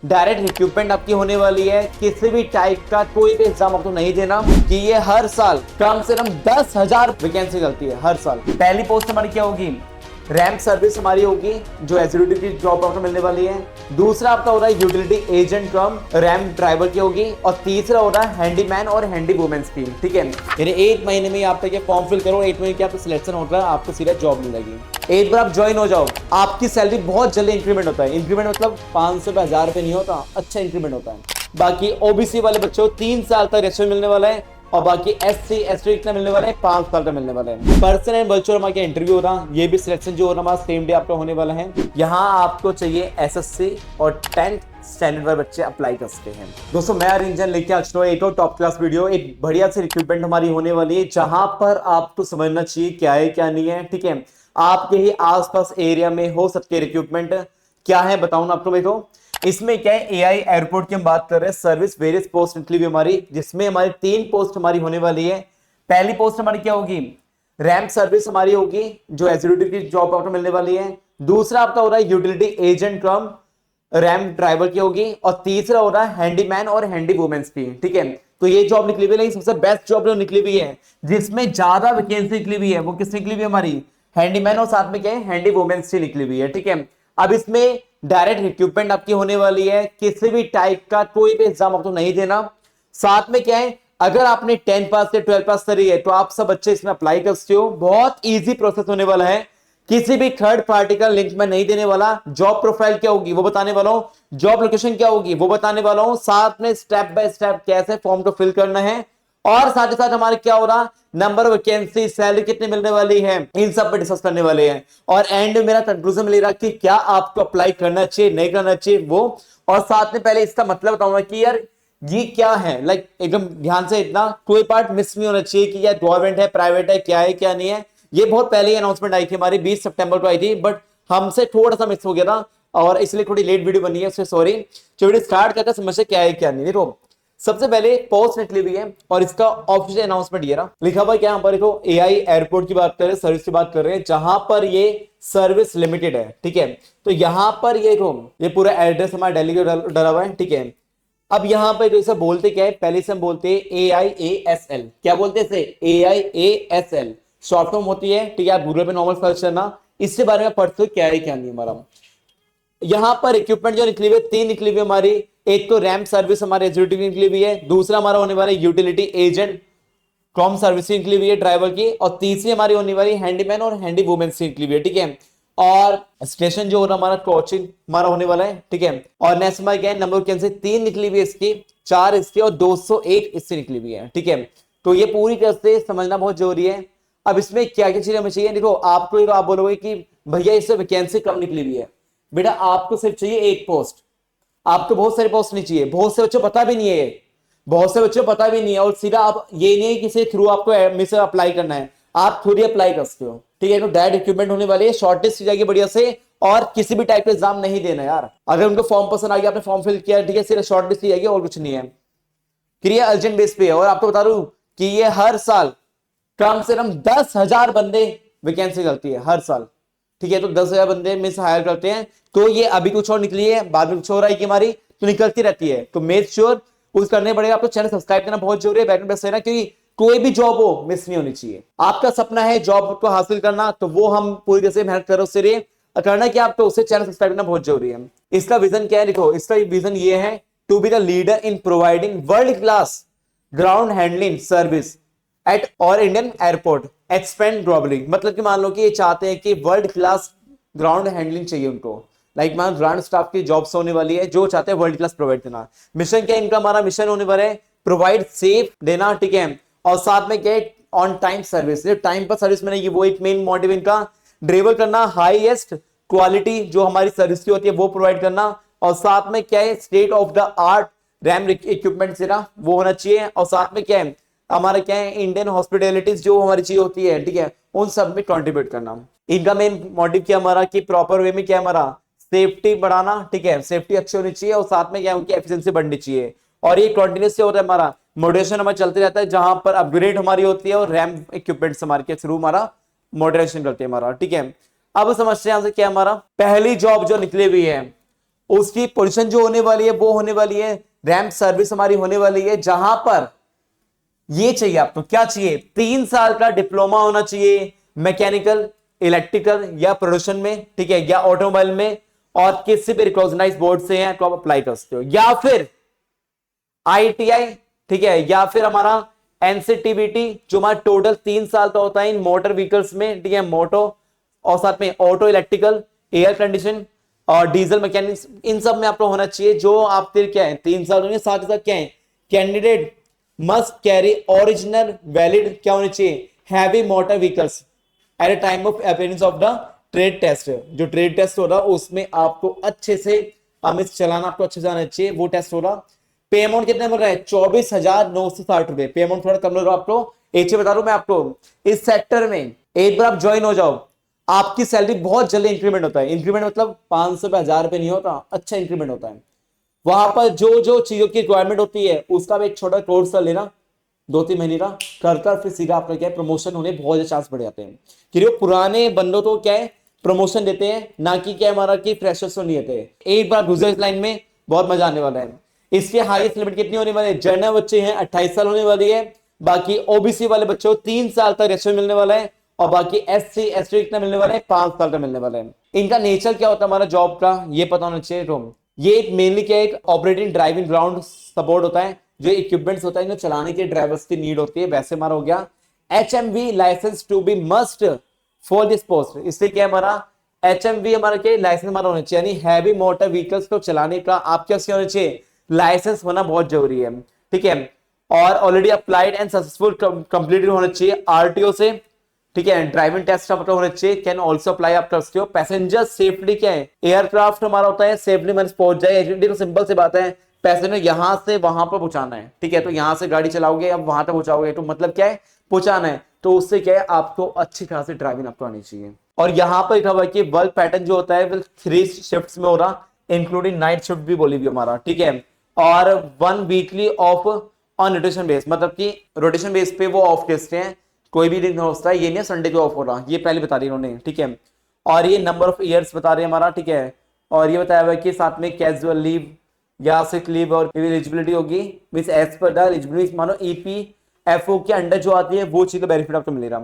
Direct recruitment आपकी होने वाली है। किसी भी टाइप का कोई भी एग्जाम आपको नहीं देना कि ये हर साल कम से कम 10,000 वैकेंसी चलती है हर साल। पहली पोस्ट हमारी क्या होगी, रैंप सर्विस हमारी होगी जो एसयूटी की जॉब आपको मिलने वाली है। दूसरा आपका हो रहा है यूटिलिटी एजेंट कम रैंप ड्राइवर की होगी, और तीसरा हो रहा है हैंडीमैन और हैंडी वुमेन्स की। ठीक है, यानी 1 महीने में आप तक फॉर्म फिल करो, 1 महीने की आपको सिलेक्शन होगा, आपको सीधा जॉब मिलेगी। एक बार आप ज्वाइन हो जाओ, आपकी सैलरी बहुत जल्दी इंक्रीमेंट होता है। इंक्रीमेंट मतलब 500 पे 1000 रुपए नहीं होता, अच्छा इंक्रीमेंट होता है। बाकी ओबीसी वाले बच्चों 3 साल तक रेस्टोरेंट मिलने वाला है, और बाकी एससी एसटी कितना मिलने वाला है, 5 साल का मिलने वाला है। पर्सन एंड वर्चुअल हमारा इंटरव्यू हो रहा, ये भी सिलेक्शन जो हो रहा हमारा सेम डे आपका होने वाला है। यहाँ आपको चाहिए एसएससी और 10th स्टैंडर्ड वाले बच्चे अप्लाई कर सकते हैं। दोस्तों मैं रंजन लेके आ चुका हूं एक और टॉप क्लास वीडियो। एक बढ़िया सी रिक्रूटमेंट हमारी होने वाली है, जहां पर आपको समझना चाहिए क्या है क्या नहीं है। ठीक है, आपके ही आसपास एरिया में हो सकते रिक्रूटमेंट क्या है बताऊं ना आपको। देखो इसमें क्या है, एआई एयरपोर्ट की हम बात कर रहे हैं, सर्विस वेरियस पोस्ट निकली हुई हमारी, जिसमें हमारी 3 पोस्ट हमारी होने वाली है। पहली पोस्ट हमारी क्या होगी, रैंप सर्विस हमारी होगी जो एसयूटी की जॉब आपको मिलने वाली है। दूसरा आपका हो रहा है यूटिलिटी एजेंट कम रैंप ड्राइवर की होगी, और तीसरा हो रहा है हैंडीमैन और हैंडी वुमेन्स की। ठीक है, तो ये जॉब निकली हुई है, लेकिन सबसे बेस्ट जॉब जो निकली हुई है जिसमें ज्यादा वैकेंसी निकली हुई है वो किस निकली हुई है, हमारी हैंडीमैन और साथ में क्या है, हैंडी वुमेन्स की निकली हुई है। ठीक है, अब इसमें डायरेक्ट रिक्रूटमेंट आपकी होने वाली है, किसी भी टाइप का कोई भी एग्जाम आपको नहीं देना। साथ में क्या है, अगर आपने 10 पास से 12 पास करी है तो आप सब बच्चे इसमें अप्लाई कर सकते हो। बहुत इजी प्रोसेस होने वाला है, किसी भी थर्ड पार्टी का लिंक मैं नहीं देने वाला। जॉब प्रोफाइल क्या होगी वो बताने वाला हूं, जॉब लोकेशन क्या होगी वो बताने वाला हूं, साथ में स्टेप बाय स्टेप कैसे फॉर्म को फिल करना है, और साथ ही साथ हमारे क्या हो रहा, नंबर वैकेंसी, सैलरी कितनी मिलने वाली है, इन सब पे डिस्कस करने वाले हैं। और एंड मेरा कंक्लूजन मिलेगा कि क्या आपको अप्लाई करना चाहिए नहीं करना चाहिए वो, और साथ में पहले इसका मतलब बताऊंगा कि यार ये क्या है, लाइक एकदम ध्यान से, इतना कोई पार्ट मिस नहीं होना चाहिए कि यार गवर्नमेंट है प्राइवेट है क्या है क्या नहीं है। ये बहुत पहले ही अनाउंसमेंट आई थी हमारी, 20 सितंबर को आई थी, बट हमसे थोड़ा सा मिस हो गया था और इसलिए थोड़ी लेट वीडियो बनी है, उससे सॉरी। जो वीडियो स्टार्ट करके समझे क्या है क्या नहीं। देखो सबसे पहले पोस्ट निकली हुई है और इसका ऑफिशियल अनाउंसमेंट ये रहा, लिखा हुआ क्या यहाँ पर, देखो एआई एयरपोर्ट की बात कर रहे हैं, सर्विस की बात कर रहे हैं, जहां पर ये सर्विस लिमिटेड है। ठीक है, तो यहां पर ये पूरा एड्रेस हमारा दिल्ली का डला हुआ है। ठीक है, अब यहां पर जैसे बोलते क्या है, पहले से हम बोलते हैं AIASL, क्या बोलते हैं इसे, AIASL शॉर्ट फॉर्म होती है। ठीक है, आप गूगल पे नॉर्मल सर्च करना, इसके बारे में पढ़ते क्या है क्या नहीं हमारा। यहां पर इक्विपमेंट जो निकली हुई है 3 निकली हुई हमारी, एक तो रैंप सर्विस हमारे एसयूटी की निकली हुई है, दूसरा हमारा होने वाला यूटिलिटी एजेंट कॉम सर्विस की निकली हुई है ड्राइवर की, और तीसरी हमारी होने वाली हैंडीमैन और हैंडी वुमेन्स की निकली हुई है। ठीक है, और स्टेशन जो हो रहा हमारा कोचिंग हमारा होने वाला है। ठीक है, और नेक्स्ट हमारे क्या है, नंबर कैंसिल 3 निकली हुई है इसकी, 4 इसकी और 201 इससे निकली हुई है। ठीक है, तो ये पूरी तरह से समझना बहुत जरूरी है। अब इसमें क्या क्या चीजें हमें चाहिए, देखो आपको आप बोलोगे कि भैया इससे वैकेंसी कम निकली हुई है, बेटा आपको सिर्फ चाहिए एक पोस्ट, आपको बहुत सारे पोस्ट नहीं चाहिए। बहुत से बच्चों पता भी नहीं है, बहुत से बच्चों पता भी नहीं है, और सीधा आप ये नहीं है किसी थ्रू आपको एडमिशन अप्लाई करना है, आप खुद ही अप्लाई कर सकते हो। ठीक है, तो डायरेक्ट रिक्रूटमेंट होने वाली है, शॉर्टलिस्ट की जाएगी बढ़िया से, और किसी भी टाइप का एग्जाम नहीं देना यार। अगर उनको फॉर्म पसंद आ गया, आपने फॉर्म फिल किया, ठीक है, सिर्फ शॉर्टलिस्ट की जाएगी और कुछ नहीं है। क्रिया अर्जेंट बेस पे है, और आपको बता दूं कि ये हर साल कम से कम 10,000 बंदे वैकेंसी करती है हर साल। ठीक है, तो 10,000 बंदे में से हायर करते हैं, तो ये अभी कुछ और निकली है, बाद में कुछ और आएगी हमारी, तो निकलती रहती है। तो मेक श्योर उस करने पड़ेगा, आपको चैनल सब्सक्राइब करना बहुत जरूरी है, बैकग्राउंड पे रहना, क्योंकि कोई भी जॉब हो मिस नहीं होनी चाहिए। आपका सपना है जॉब को हासिल करना, तो वो हम पूरी तरह से मेहनत करो, उससे करना क्या आपको, उससे चैनल सब्सक्राइब करना बहुत जरूरी है। इसका विजन क्या है, देखो इसका विजन ये है, to be the leader in providing world class ground handling service at और इंडियन एयरपोर्ट एक्सपेंड ग्लोबली। मतलब कि मान लो कि ये चाहते हैं कि वर्ल्ड क्लास ग्राउंड हैंडलिंग चाहिए उनको, लाइक मान ग्राउंड स्टाफ की जॉब्स होने वाली है, जो चाहते हैं वर्ल्ड क्लास प्रोवाइड करना। मिशन क्या है इनका, हमारा मिशन होने वाला है प्रोवाइड सेफ देना। ठीक है, और साथ में क्या है, ऑन टाइम सर्विस, टाइम पर सर्विस मिलेगी, वो एक मेन मोटिव इनका। डिलीवर करना हाईएस्ट क्वालिटी जो हमारी सर्विस की होती है वो प्रोवाइड करना, और साथ में क्या है, state of the art RAM equipment से ना वो होना चाहिए, और साथ में क्या है हमारा क्या है, इंडियन हॉस्पिटैलिटीज जो हमारी चीज होती है, ठीक है, उन सब में कंट्रीब्यूट करना। इनका मेन मोटिव क्या हमारा, कि प्रॉपर वे में क्या हमारा सेफ्टी बढ़ाना। ठीक है, सेफ्टी अच्छी होनी चाहिए, और साथ में क्या उनकी एफिशिएंसी बढ़नी चाहिए, और ये कंटिन्यूस से होता है हमारा मॉडरेशन हमारा चलते रहता है, जहां पर अपग्रेड हमारी होती है, और रैम इक्विपमेंट्स हमारे के थ्रू हमारा मॉडरेशन करते हैं हमारा। ठीक है, अब समझते हैं यहां से क्या हमारा पहली जॉब जो निकली हुई है उसकी पोजीशन जो होने वाली है वो होने वाली है रैंप सर्विस हमारी होने वाली है, जहां पर ये चाहिए आपको, क्या चाहिए, 3 साल का डिप्लोमा होना चाहिए मैकेनिकल, इलेक्ट्रिकल या प्रोडक्शन में, ठीक है, या ऑटोमोबाइल में, और किसी भी रिकॉग्नाइज्ड बोर्ड से हैं तो आप अप्लाई कर सकते हो, या फिर आईटीआई, ठीक है, या फिर हमारा एनसीटीबीटी जो हमारा टोटल 3 साल का होता है इन मोटर व्हीकल्स में, ठीक है, मोटो और साथ में ऑटो, इलेक्ट्रिकल, एयर कंडीशन और डीजल मैकेनिक्स, इन सब में आपको होना चाहिए। जो आपके क्या है 3 साल होंगे, साथ ही साथ क्या है, candidate must carry original valid क्या होने चाहिए, heavy motor vehicles at a time of appearance of the trade test. जो ट्रेड टेस्ट हो रहा उसमें आपको अच्छे से चलाना, आपको अच्छे से आना चाहिए, वो टेस्ट हो रहा। पे अमाउंट कितने मिल रहा है, 24,960 रुपए। पे अमाउंट थोड़ा कम मिल रहा है आपको, एक चीज बता रहा हूं मैं आपको, इस सेक्टर में एक बार आप ज्वाइन हो जाओ, आपकी सैलरी बहुत जल्दी इंक्रीमेंट होता है। इंक्रीमेंट मतलब 500 पे 1000 रुपए नहीं होता, अच्छा इंक्रीमेंट होता है। वहां पर जो जो चीजों की रिक्वायरमेंट होती है उसका भी एक छोटा कोर्स कर लेना, 2-3 महीने का कर कर फिर सीधा आपका क्या है प्रमोशन होने बहुत ज्यादा चांस बढ़ जाते हैं। क्योंकि पुराने बंदों तो क्या है प्रमोशन देते हैं, ना कि क्या हमारा की फ्रेशर्स तो नहीं देते। एक बार गुजर इस लाइन में बहुत मजा आने वाला है। इसकी हाईएस्ट लिमिट कितनी होने वाली है, जनरल बच्चे हैं 28 साल होने वाली है, बाकी ओबीसी वाले बच्चों 3 साल तक रेशन मिलने वाला है, और बाकी एससी एसटी कितना मिलने वाला है, 5 साल का मिलने वाला है। इनका नेचर क्या होता है हमारा जॉब का ये पता होना चाहिए। तो ये मेनली क्या है, एक ऑपरेटिंग ड्राइविंग ग्राउंड सपोर्ट होता है, जो इक्विपमेंट्स होता है इनको चलाने के ड्राइवर्स की नीड होती है। वैसे हमारा हो गया HMV licence to be must for this post, इससे क्या हमारा HMV हमारा क्या लाइसेंस हमारा होना चाहिए, यानी हैवी मोटर व्हीकल्स को चलाने का आपके क्या होना चाहिए, लाइसेंस होना बहुत जरूरी है, ठीक है। और already applied and successful completed होना चाहिए RTO से, ठीक है। ड्राइविंग टेस्ट का होना चाहिए, कैन ऑल्सो अप्लाई आप कर सकते हो। पैसेंजर सेफ्टी क्या है, एयरक्राफ्ट हमारा होता है सेफली मैंने पहुंच जाए, तो सिंपल सी बात है, पैसेंजर यहां से वहां पर पहुंचाना है, ठीक है। तो यहां से गाड़ी चलाओगे अब वहां तक पहुंचाओगे, तो मतलब क्या है पहुंचाना है, तो उससे क्या है आपको अच्छी तरह से ड्राइविंग आपको आनी चाहिए। और यहाँ पर लिखा हुआ है कि वर्क पैटर्न जो होता है वो 3 शिफ्ट्स में हो रहा, इंक्लूडिंग नाइट शिफ्ट भी बोली हुई हमारा, ठीक है। और 1 weekly off on rotation base, मतलब कि रोटेशन बेस पे वो ऑफ टेस्ट हैं, कोई भी दिन होता है, ये नहीं संडे को ऑफ हो रहा, ये पहले बता रही उन्होंने, ठीक है। और ये नंबर ऑफ ईयर्स बता रहे हैं हमारा, ठीक है। और ये बताया हुआ है कि साथ में कैजुअल लीव या सिक लीव और एलिजिबिलिटी होगी, means age per the eligibility, मानो EPFO के अंडर जो आती है वो चीज का बेनिफिट आपको मिलेगा।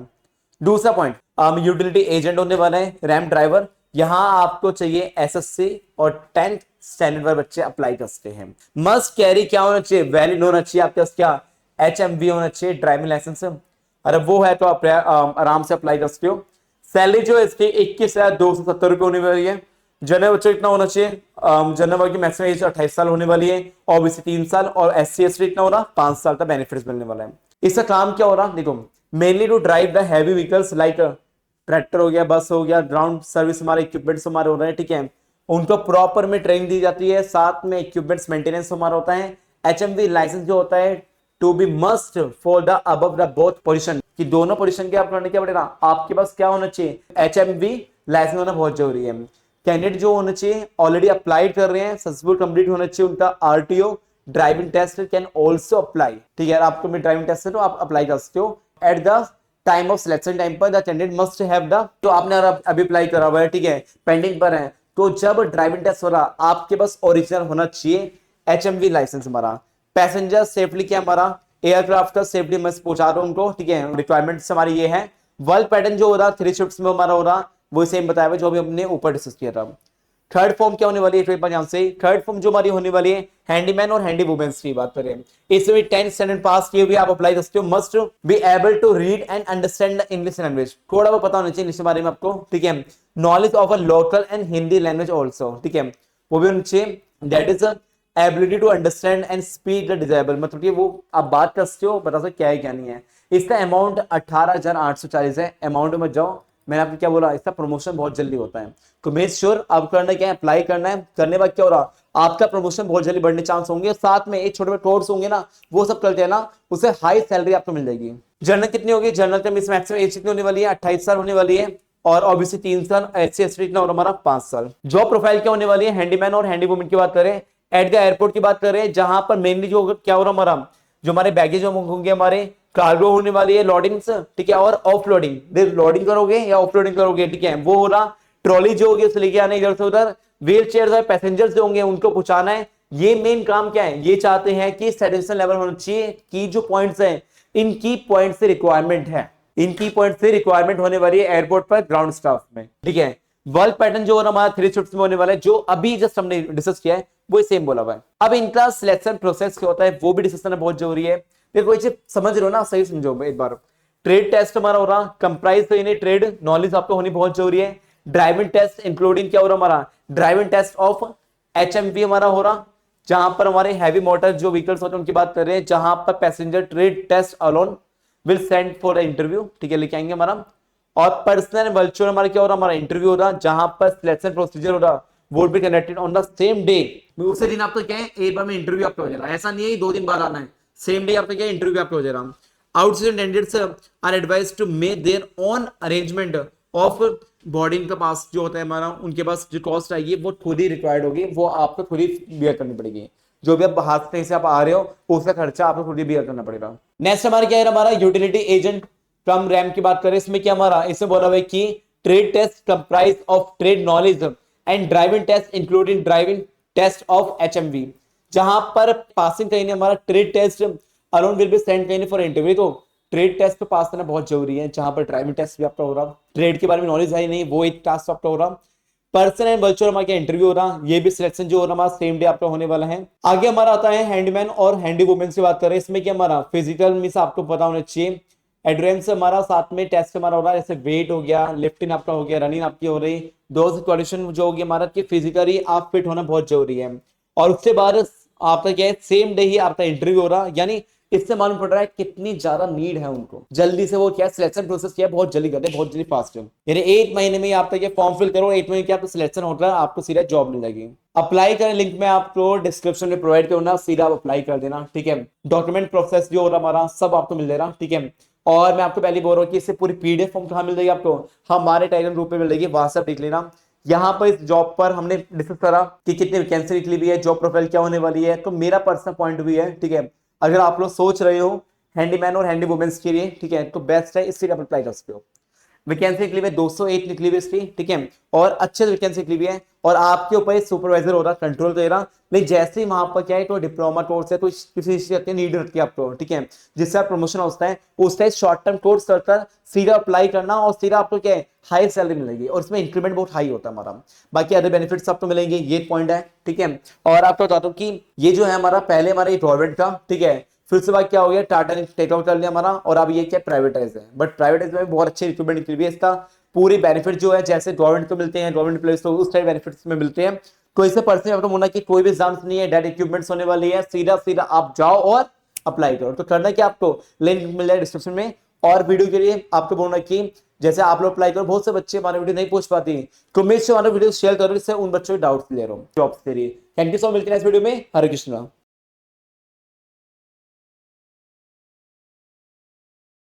दूसरा पॉइंट, यूटिलिटी एजेंट होने वाला है, रैंप ड्राइवर, यहां आपको चाहिए SSC और 10th स्टैंडर्ड वाले बच्चे अप्लाई कर सकते हैं। मस्ट कैरी क्या होना चाहिए, वैलिड होना चाहिए आपके पास क्या, HMV होना चाहिए, ड्राइविंग लाइसेंस, अरे वो है तो आप आराम से अप्लाई कर सकते हो। सैलरी जो है इसकी 21,270 रुपये होने वाली है। जनरल बच्चों इतना होना चाहिए, जनरल वर्ग की मैक्सिमम एज 28 साल होने वाली है, ओबीसी 3 साल, और SC ST इतना हो रहा 5 साल का बेनिफिट्स मिलने वाला है। इसका काम क्या हो रहा देखो, mainly to drive the heavy vehicles like tractor हो गया, बस हो गया, ग्राउंड सर्विस हमारे इक्विपमेंट्स हमारे हो रहे हैं, ठीक है। उनको प्रॉपर में ट्रेनिंग दी जाती है, साथ में इक्विपमेंट्स मेंटेनेंस हमारा होता है। HMV लाइसेंस जो होता है to be must for the above the both position, कि दोनों पोजीशन के आप करने क्या पड़ेगा, आपके पास क्या होना चाहिए, HMV लाइसेंस होना बहुत जरूरी है। कैंडिडेट जो होना चाहिए ऑलरेडी अप्लाइड कर रहे हैं, सक्सेसफुल कंप्लीट होना चाहिए उनका RTO, driving test can also apply, ठीक है। आपको ड्राइविंग टेस्ट है तो आप अप्लाई कर सकते हो। At the time of selection time पर the candidate must have the, तो आपने अभी अप्लाई करा हुआ है, ठीक है, पेंडिंग पर है, तो जब ड्राइविंग टेस्ट हो रहा आपके पास ओरिजिनल होना चाहिए HMV लाइसेंस हमारा। पैसेंजर सेफली क्या हमारा एयरक्राफ्ट का सेफली मैं पहुंचा रहा हूं उनको, ठीक है। रिक्वायरमेंट्स हमारी ये है। वर्क पैटर्न जो हो रहा 3 शिफ्ट्स में हमारा हो रहा, वो सेम बताया हुआ जो भी हमने ऊपर डिस्कस किया था। थर्ड फॉर्म क्या होने वाली है, थर्ड फॉर्म जो हमारी होने वाली है हैंडीमैन और हैंडी वुमेन्स की बात करें, इसमें 10th स्टैंडर्ड पास किए हुए आप अप्लाई कर सकते हो। Must be able to read and understand the English language, थोड़ा बहुत पता होना चाहिए इंग्लिश के बारे में आपको, ठीक है। Knowledge of a local and Hindi language also, ठीक है, वो भी होना चाहिए। That is ability to understand and speak the desirable, मतलब कि वो आप बात कर सकते हो, बता सकते क्या है क्या नहीं है। इसका अमाउंट 18,840 है। अमाउंट में जाओ, मैंने आपको क्या बोला, इसका प्रमोशन बहुत जल्दी होता है, तो मेक श्योर आप करना क्या है, अप्लाई करना है। करने बाद क्या हो रहा आपका प्रमोशन बहुत जल्दी बढ़ने चांस होंगे, साथ में एक छोटे छोटे कोर्स होंगे ना, वो सब करते हैं ना, उससे हाई सैलरी आपको मिल जाएगी। जनरल कितनी होगी, जनरल का मिस मैक्सिमम एज कितनी होने वाली है, 28 साल होने वाली है, और ऑब्वियसली 3 साल, SC ST इतना और हमारा 5 साल। जॉब प्रोफाइल क्या होने वाली है, हैंडीमैन और हैंडी वुमेन की बात करें, एट द एयरपोर्ट की बात करें, जहां पर मेनली जो क्या हो रहा हमारा, जो हमारे बैगेज होंगे, हमारे कार्गो होने वाली है, लोडिंग, ठीक है, और ऑफ लोडिंग, लोडिंग करोगे या ऑफ लोडिंग करोगे, ठीक है, वो हो रहा। ट्रॉली जो होगी उसे लेके आने इधर से उधर, व्हील चेयर जो पैसेंजर्स जो होंगे उनको पहुंचाना है। ये मेन काम क्या है, ये चाहते हैं कि सेटिस्फेक्शन लेवल होना चाहिए कि जो पॉइंट्स हैं इन की पॉइंट से रिक्वायरमेंट है, इन की पॉइंट से रिक्वायरमेंट होने वाली है एयरपोर्ट पर ग्राउंड स्टाफ में, ठीक है। वर्क पैटर्न जो हमारा 3 शिफ्ट्स में होने वाला है, जो अभी जस्ट हमने डिस्कस किया है वो सेम बोला हुआ है। अब इनका सिलेक्शन प्रोसेस क्या होता है वो भी डिस्कस करना बहुत जरूरी है। देखो ये समझ रहे हो ना, सही समझो एक बार। ट्रेड टेस्ट हमारा हो रहा कंप्राइज तो इन्हें ट्रेड नॉलेज आपको होनी बहुत जरूरी है। ड्राइविंग टेस्ट इंक्लूडिंग क्या हो रहा हमारा, ड्राइविंग टेस्ट ऑफ HMV हमारा हो रहा, जहां पर हमारे हैवी मोटर जो व्हीकल्स होते हैं उनकी बात कर रहे हैं, जहां पर passenger trade test alone will send for interview, ठीक है, लिखे आएंगे हमारा। और पर्सनल वर्चुअल हमारा क्या हो रहा, हमारा इंटरव्यू हो रहा, जहां पर सिलेक्शन प्रोसीजर हो रहा vote be conducted on the same day. उसी दिन आपको क्या है, एक बार में इंटरव्यू आपका हो जा रहा है, ऐसा नहीं है 2 दिन बाद आना है, सेम डे आपका क्या इंटरव्यू आपका हो जा रहा। Outside candidates are advised to make their own arrangement of body, इनका पास जो होता है हमारा, उनके पास जो कॉस्ट आएगी वो खुद ही रिक्वायर्ड होगी, वो आपको खुद ही बियर करनी पड़ेगी। जो भी आप हाथ से आप आ रहे हो उसका खर्चा आपको खुद ही बियर करना पड़ेगा। नेक्स्ट हमारा क्या है, हमारा यूटिलिटी एजेंट फ्रॉम रैम की बात करें, इसमें क्या हमारा, इसमें बोला हुआ है कि trade test comprise of trade knowledge and driving test including driving test of HMV, जहां पर पासिंग कहीं हमारा trade test alone will be send कहीं फॉर इंटरव्यू। तो ट्रेड टेस्ट पे पास करना बहुत जरूरी है, जहां पर ड्राइविंग टेस्ट भी आपका हो रहा, ट्रेड के बारे में नॉलेज है ही नहीं, वो एक टास्क आपका हो रहा। पर्सन एंड वर्चुअल हमारा इंटरव्यू हो रहा, ये भी सिलेक्शन जो हो रहा हमारा सेम डे आपका होने वाला है। आगे हमारा आता है हैंडमैन और हैंडी वुमेन की बात करें, इसमें क्या हमारा फिजिकल मींस आपको पता होना चाहिए, एड्रेंस हमारा साथ में टेस्ट हमारा हो रहा है, जैसे वेट हो गया, लिफ्टिंग आपका हो गया, रनिंग आपकी हो रही, दोस्त कंडीशन जो होगी हमारा कि फिजिकली आप फिट होना बहुत जरूरी है। और उसके बाद आपका क्या है, सेम डे ही आपका इंटरव्यू हो रहा, यानी इससे मालूम पड़ रहा है कितनी ज्यादा नीड है उनको, जल्दी से वो क्या सिलेक्शन प्रोसेस किया बहुत जल्दी करते हैं, बहुत जल्दी फास्ट है। यानी 1 महीने में ही आप तक फॉर्म फिल करो, 1 महीने की आपको सिलेक्शन हो रहा है, आपको सीधा जॉब मिल जाएगी। अप्लाई करें, लिंक में आपको डिस्क्रिप्शन में प्रोवाइड करना, सीधा आप अप्लाई कर देना, ठीक है। डॉक्यूमेंट प्रोसेस जो हो रहा हमारा सब आपको मिल जाएगा, ठीक है। और मैं आपको पहले बोल रहा हूँ कि इससे पूरी PDF फॉर्म कहाँ मिल जाएगी आपको, हमारे टेलीग्राम ग्रुप पे मिल जाएगी, वहां से आप देख लेना। यहाँ पर इस जॉब पर हमने डिस्कस करा कि कितनी वैकेंसी निकली हुई है, जॉब प्रोफाइल क्या होने वाली है। तो मेरा पर्सनल पॉइंट भी है, ठीक है, अगर आप लोग सोच रहे हो हैंडीमैन और हैंडी वुमेन्स के लिए, ठीक है, तो बेस्ट है इससे आप अप्लाई कर सकते हो। वैकेंसी निकली हुई है 201 निकली हुई इसकी, ठीक है, और अच्छे से वैकेंसी निकली हुई है। और आपके ऊपर सुपरवाइजर हो रहा, कंट्रोल दे रहा, नहीं जैसे ही वहां पर क्या है तो डिप्लोमा कोर्स है, तो किसी चीज की नीड रहती है आपको, ठीक है, जिससे प्रमोशन होता है उस टाइप शॉर्ट टर्म कोर्स कर सीधा अप्लाई करना, और सीधा आपको क्या है हाई सैलरी मिलेगी, और इसमें इंक्रीमेंट बहुत हाई होता है हमारा। बाकी अदर बेनिफिट्स आपको मिलेंगे, ये पॉइंट है, ठीक है। और आपको बताता हूँ कि ये जो है हमारा पहले हमारा गवर्नमेंट का, ठीक है, फिर उसके बाद क्या हो गया टाटा ने टेक ओवर कर लिया हमारा, और अब ये क्या प्राइवेटाइज है, बट प्राइवेटाइज में बहुत अच्छे रिक्रूटमेंट निकली हुई है। इसका पूरी बेनिफिट जो है जैसे गवर्नमेंट को मिलते हैं, गवर्नमेंट प्लेस तो उस टाइप बेनिफिट्स में मिलते हैं। कोई से पर्सन आपको बोलना कि कोई भी एग्जाम्स नहीं है, डायरेक्ट इक्विपमेंट्स होने वाली है, सीधा सीधा आप जाओ और अप्लाई करो। तो करना क्या आपको, लिंक मिल जाए डिस्क्रिप्शन में। और वीडियो के लिए आपको बोलना कि जैसे आप लोग अप्लाई करो, बहुत से बच्चे हमारे वीडियो नहीं पहुंच पाती, कमेंट से हमारा वीडियो शेयर करो, इससे उन बच्चों के डाउट्स क्लियर हो जॉब्स के लिए। थैंक यू सो मच, मिलते हैं इस वीडियो में। हरे कृष्णा।